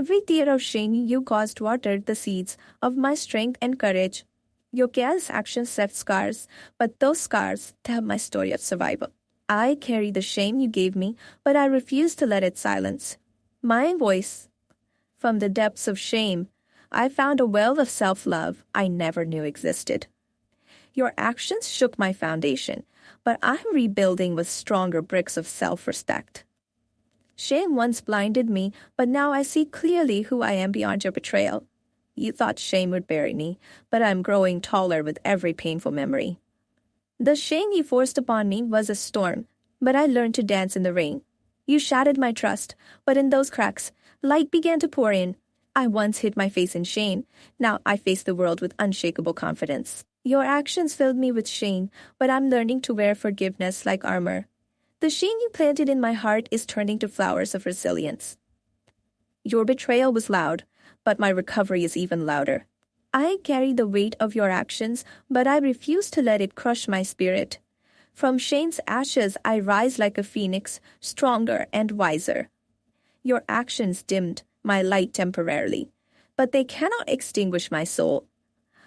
Every tear of shame you caused watered the seeds of my strength and courage. Your careless actions left scars, but those scars tell my story of survival. I carry the shame you gave me, but I refuse to let it silence my voice. From the depths of shame, I found a well of self-love I never knew existed. Your actions shook my foundation, but I'm rebuilding with stronger bricks of self-respect. Shame once blinded me, but now I see clearly who I am beyond your betrayal. You thought shame would bury me, but I'm growing taller with every painful memory. The shame you forced upon me was a storm, but I learned to dance in the rain. You shattered my trust, but in those cracks, light began to pour in. I once hid my face in shame. Now I face the world with unshakable confidence. Your actions filled me with shame, but I'm learning to wear forgiveness like armor. The shame you planted in my heart is turning to flowers of resilience. Your betrayal was loud, but my recovery is even louder. I carry the weight of your actions, but I refuse to let it crush my spirit. From shame's ashes, I rise like a phoenix, stronger and wiser. Your actions dimmed my light temporarily, but they cannot extinguish my soul.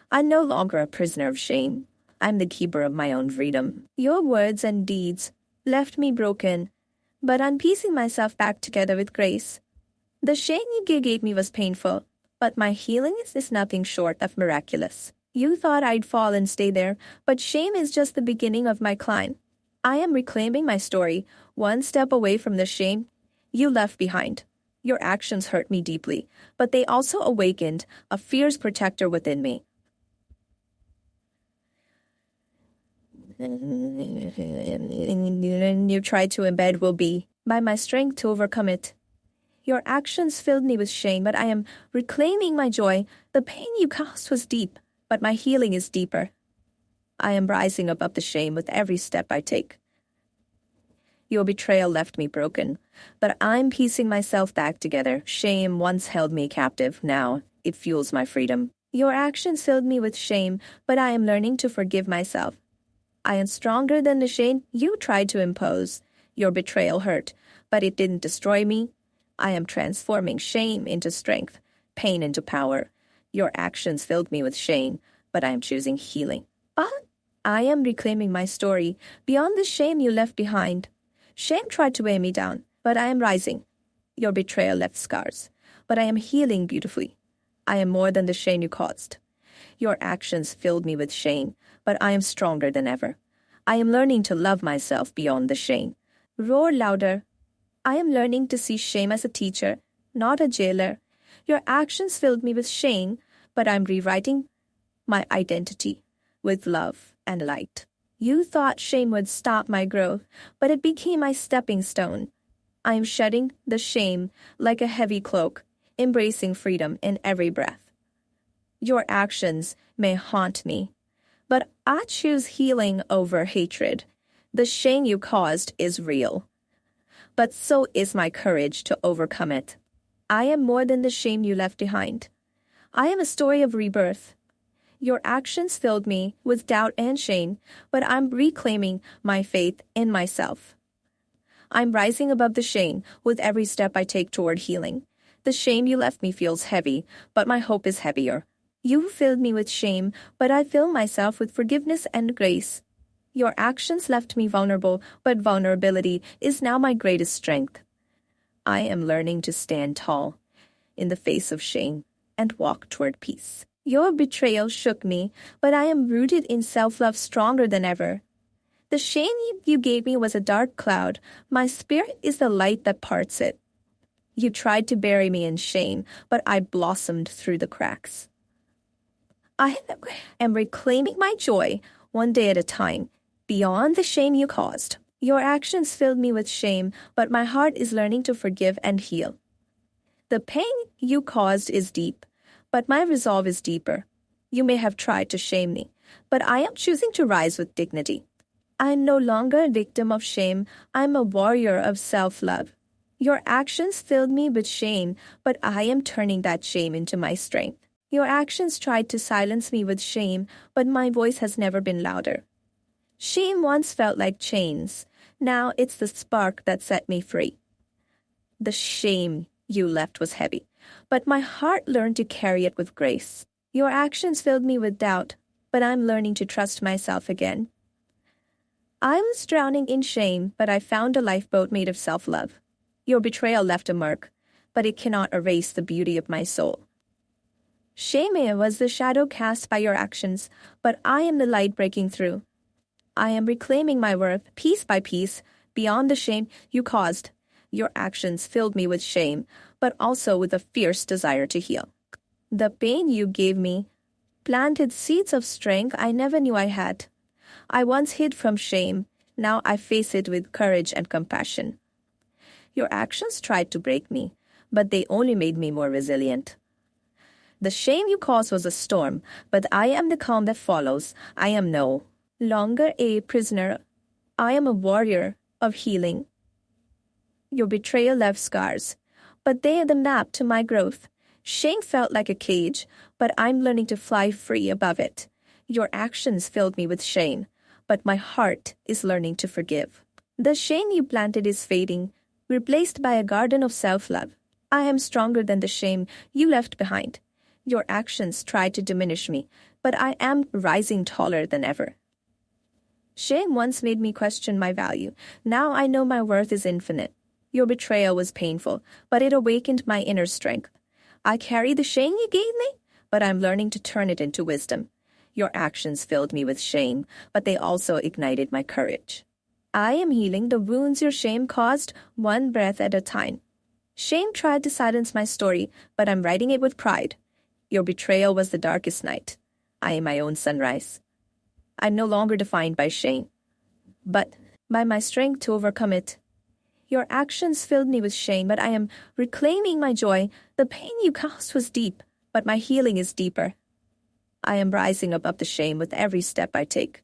I'm no longer a prisoner of shame. I'm the keeper of my own freedom. Your words and deeds left me broken, but I'm piecing myself back together with grace. The shame you gave me was painful, but my healing is nothing short of miraculous. You thought I'd fall and stay there, but shame is just the beginning of my climb. I am reclaiming my story, one step away from the shame you left behind. Your actions hurt me deeply, but they also awakened a fierce protector within me. You tried to embed will be by my strength to overcome it. Your actions filled me with shame, but I am reclaiming my joy. The pain you caused was deep, but my healing is deeper. I am rising above the shame with every step I take. Your betrayal left me broken, but I'm piecing myself back together. Shame once held me captive, now it fuels my freedom. Your actions filled me with shame, but I am learning to forgive myself. I am stronger than the shame you tried to impose. Your betrayal hurt, but it didn't destroy me. I am transforming shame into strength, pain into power. Your actions filled me with shame, but I am choosing healing. But I am reclaiming my story beyond the shame you left behind. Shame tried to weigh me down, but I am rising. Your betrayal left scars, but I am healing beautifully. I am more than the shame you caused. Your actions filled me with shame, but I am stronger than ever. I am learning to love myself beyond the shame. Roar louder. I am learning to see shame as a teacher, not a jailer. Your actions filled me with shame, but I'm rewriting my identity with love and light. You thought shame would stop my growth, but it became my stepping stone. I am shedding the shame like a heavy cloak, embracing freedom in every breath. Your actions may haunt me, but I choose healing over hatred. The shame you caused is real, but so is my courage to overcome it. I am more than the shame you left behind. I am a story of rebirth. Your actions filled me with doubt and shame, but I'm reclaiming my faith in myself. I'm rising above the shame with every step I take toward healing. The shame you left me feels heavy, but my hope is heavier. You filled me with shame, but I fill myself with forgiveness and grace. Your actions left me vulnerable, but vulnerability is now my greatest strength. I am learning to stand tall in the face of shame and walk toward peace. Your betrayal shook me, but I am rooted in self-love stronger than ever. The shame you gave me was a dark cloud. My spirit is the light that parts it. You tried to bury me in shame, but I blossomed through the cracks. I am reclaiming my joy one day at a time, beyond the shame you caused. Your actions filled me with shame, but my heart is learning to forgive and heal. The pain you caused is deep, but my resolve is deeper. You may have tried to shame me, but I am choosing to rise with dignity. I am no longer a victim of shame. I am a warrior of self-love. Your actions filled me with shame, but I am turning that shame into my strength. Your actions tried to silence me with shame, but my voice has never been louder. Shame once felt like chains. Now it's the spark that set me free. The shame you left was heavy, but my heart learned to carry it with grace. Your actions filled me with doubt, but I'm learning to trust myself again. I was drowning in shame, but I found a lifeboat made of self-love. Your betrayal left a mark, but it cannot erase the beauty of my soul. Shame was the shadow cast by your actions, but I am the light breaking through. I am reclaiming my worth, piece by piece, beyond the shame you caused. Your actions filled me with shame, but also with a fierce desire to heal. The pain you gave me planted seeds of strength I never knew I had. I once hid from shame, now I face it with courage and compassion. Your actions tried to break me, but they only made me more resilient. The shame you caused was a storm, but I am the calm that follows. I am no longer a prisoner. I am a warrior of healing. Your betrayal left scars, but they are the map to my growth. Shame felt like a cage, but I'm learning to fly free above it. Your actions filled me with shame, but my heart is learning to forgive. The shame you planted is fading, replaced by a garden of self-love. I am stronger than the shame you left behind. Your actions tried to diminish me, but I am rising taller than ever. Shame once made me question my value. Now I know my worth is infinite. Your betrayal was painful, but it awakened my inner strength. I carry the shame you gave me, but I'm learning to turn it into wisdom. Your actions filled me with shame, but they also ignited my courage. I am healing the wounds your shame caused, one breath at a time. Shame tried to silence my story, but I'm writing it with pride. Your betrayal was the darkest night. I am my own sunrise. I'm no longer defined by shame, but by my strength to overcome it. Your actions filled me with shame, but I am reclaiming my joy. The pain you caused was deep, but my healing is deeper. I am rising above the shame with every step I take.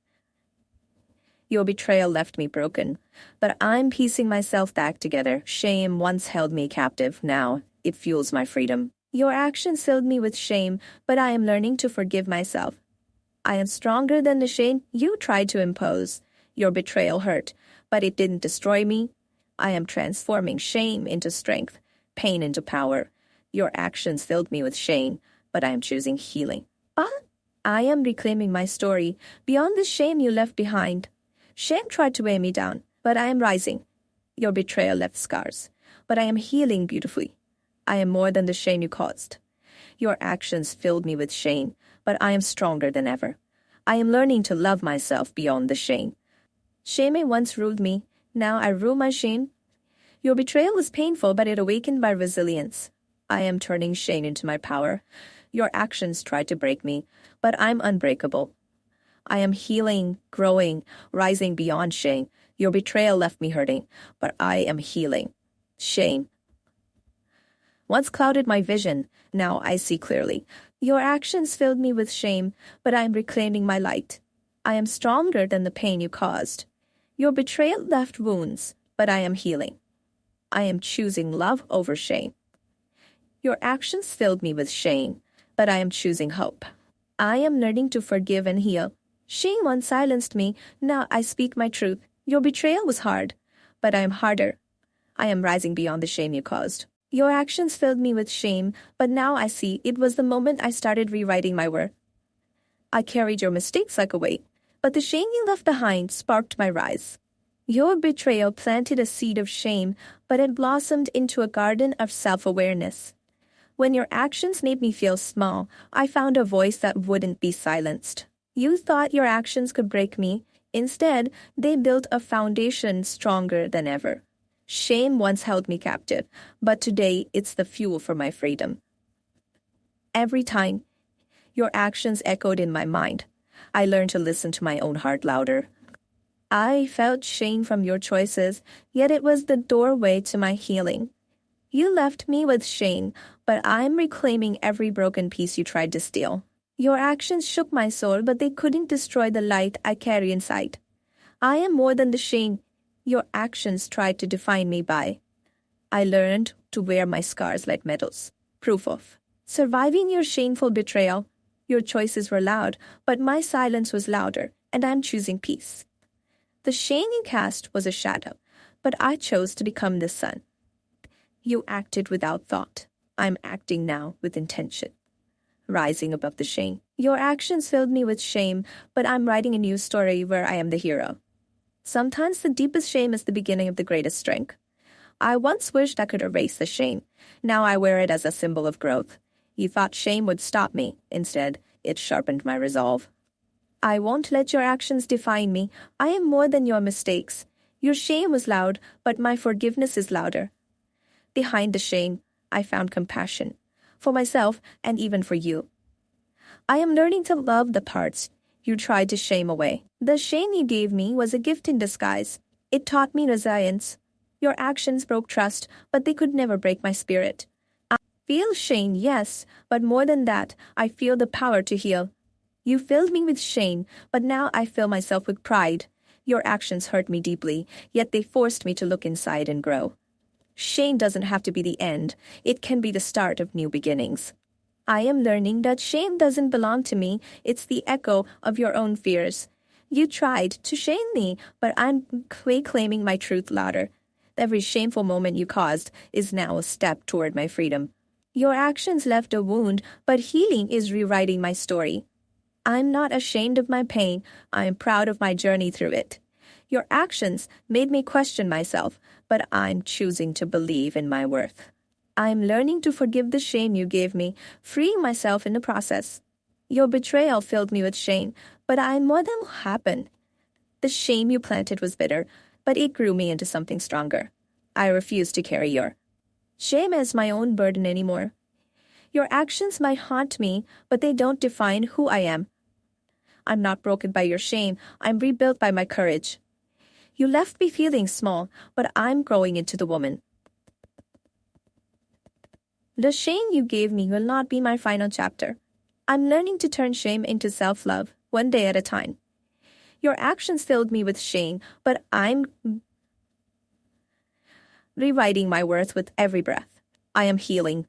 Your betrayal left me broken, but I'm piecing myself back together. Shame once held me captive, now it fuels my freedom. Your actions filled me with shame, but I am learning to forgive myself. I am stronger than the shame you tried to impose. Your betrayal hurt, but it didn't destroy me. I am transforming shame into strength, pain into power. Your actions filled me with shame, but I am choosing healing. I am reclaiming my story beyond the shame you left behind. Shame tried to weigh me down, but I am rising. Your betrayal left scars, but I am healing beautifully. I am more than the shame you caused. Your actions filled me with shame, but I am stronger than ever. I am learning to love myself beyond the shame. Shame once ruled me, now I rule my shame. Your betrayal was painful, but it awakened my resilience. I am turning shame into my power. Your actions tried to break me, but I'm unbreakable. I am healing, growing, rising beyond shame. Your betrayal left me hurting, but I am healing. Shame once clouded my vision, now I see clearly. Your actions filled me with shame, but I am reclaiming my light. I am stronger than the pain you caused. Your betrayal left wounds, but I am healing. I am choosing love over shame. Your actions filled me with shame, but I am choosing hope. I am learning to forgive and heal. Shame once silenced me, now I speak my truth. Your betrayal was hard, but I am harder. I am rising beyond the shame you caused. Your actions filled me with shame, but now I see it was the moment I started rewriting my worth. I carried your mistakes like a weight, but the shame you left behind sparked my rise. Your betrayal planted a seed of shame, but it blossomed into a garden of self-awareness. When your actions made me feel small, I found a voice that wouldn't be silenced. You thought your actions could break me. Instead, they built a foundation stronger than ever. Shame once held me captive, but today it's the fuel for my freedom. Every time your actions echoed in my mind, I learned to listen to my own heart louder. I felt shame from your choices, yet it was the doorway to my healing. You left me with shame, but I'm reclaiming every broken piece you tried to steal. Your actions shook my soul, but they couldn't destroy the light I carry inside. I am more than the shame your actions tried to define me by. I learned to wear my scars like medals, proof of surviving your shameful betrayal. Your choices were loud, but my silence was louder, and I'm choosing peace. The shame you cast was a shadow, but I chose to become the sun. You acted without thought. I'm acting now with intention, rising above the shame. Your actions filled me with shame, but I'm writing a new story where I am the hero. Sometimes the deepest shame is the beginning of the greatest strength. I once wished I could erase the shame. Now I wear it as a symbol of growth. You thought shame would stop me. Instead, it sharpened my resolve. I won't let your actions define me. I am more than your mistakes. Your shame was loud, but my forgiveness is louder. Behind the shame, I found compassion. For myself and even for you. I am learning to love the parts you tried to shame away. The shame you gave me was a gift in disguise. It taught me resilience. Your actions broke trust, but they could never break my spirit. I feel shame, yes, but more than that, I feel the power to heal. You filled me with shame, but now I fill myself with pride. Your actions hurt me deeply, yet they forced me to look inside and grow. Shame doesn't have to be the end. It can be the start of new beginnings. I am learning that shame doesn't belong to me. It's the echo of your own fears. You tried to shame me, but I'm claiming my truth louder. Every shameful moment you caused is now a step toward my freedom. Your actions left a wound, but healing is rewriting my story. I'm not ashamed of my pain. I am proud of my journey through it. Your actions made me question myself, but I'm choosing to believe in my worth. I'm learning to forgive the shame you gave me, freeing myself in the process. Your betrayal filled me with shame, but I'm more than what happened. The shame you planted was bitter, but it grew me into something stronger. I refuse to carry your shame as my own burden anymore. Your actions might haunt me, but they don't define who I am. I'm not broken by your shame. I'm rebuilt by my courage. You left me feeling small, but I'm growing into the woman. The shame you gave me will not be my final chapter. I'm learning to turn shame into self-love, one day at a time. Your actions filled me with shame, but I'm rewriting my worth with every breath. I am healing.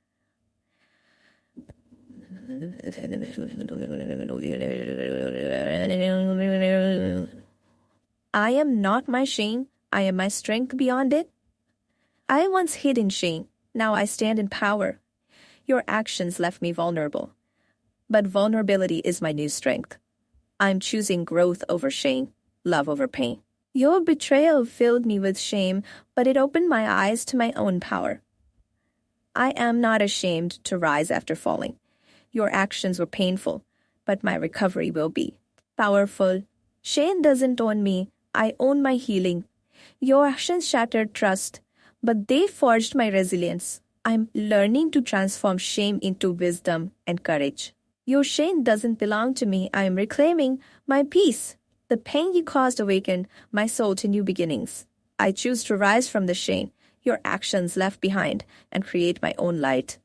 I am not my shame. I am my strength beyond it. I once hid in shame. Now I stand in power. Your actions left me vulnerable. But vulnerability is my new strength. I'm choosing growth over shame, love over pain. Your betrayal filled me with shame, but it opened my eyes to my own power. I am not ashamed to rise after falling. Your actions were painful, but my recovery will be powerful. Shame doesn't own me. I own my healing. Your actions shattered trust, but they forged my resilience. I'm learning to transform shame into wisdom and courage. Your shame doesn't belong to me. I am reclaiming my peace. The pain you caused awakened my soul to new beginnings. I choose to rise from the shame your actions left behind and create my own light.